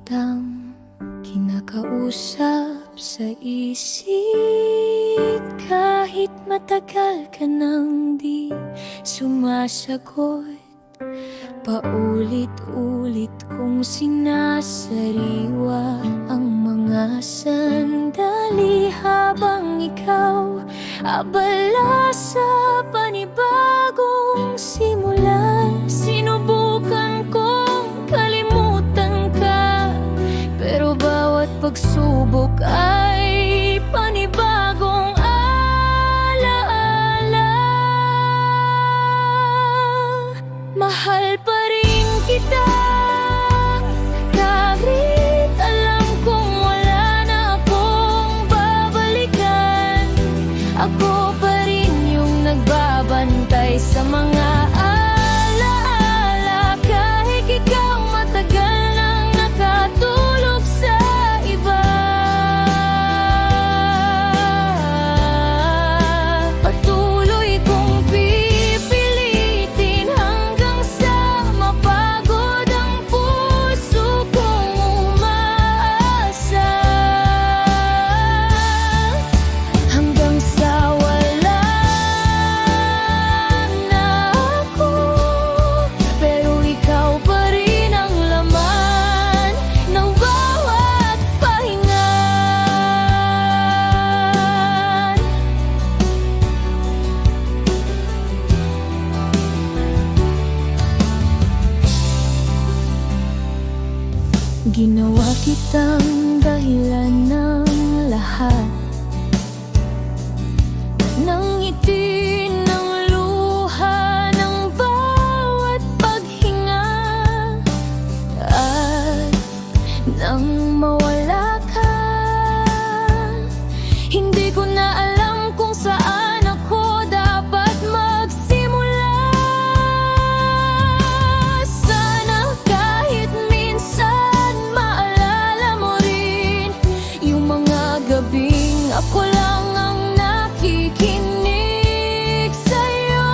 kitang kinakausap sa isip, kahit matagal ka nang di sumasagot. Paulit-ulit kong sinasariwa ang mga sandali habang ikaw abala sa panibagong simula. Sinubukan kong kalimutan ka, pero bawat pagsubok ay panibagong alaala. Mahal pa rin kita, kahit alam kong wala na akong babalikan. Ako pa rin yung nagbabantay sa mga alaala, kahit ikaw matagal nang nakatulog sa iba. Patuloy kong pipilitin hanggang sa mapagod ang puso kong umaasa, hanggang sa wala na ako. Pero ikaw pa rin ang laman ng bawat pahinga. Ginawa kitang dahilan ng lahat ng ngiti, ng luha, ng bawat paghinga. At nang mawala ka, hindi ko na alam kung saan ako dapat magsimula. Sana kahit minsan maalala mo rin yung mga gabing ako lang ang nakikinig sa'yo.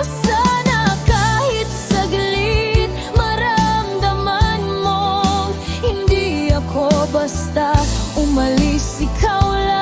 Sana kahit saglit maramdaman mo hindi ako basta umalis, ikaw lang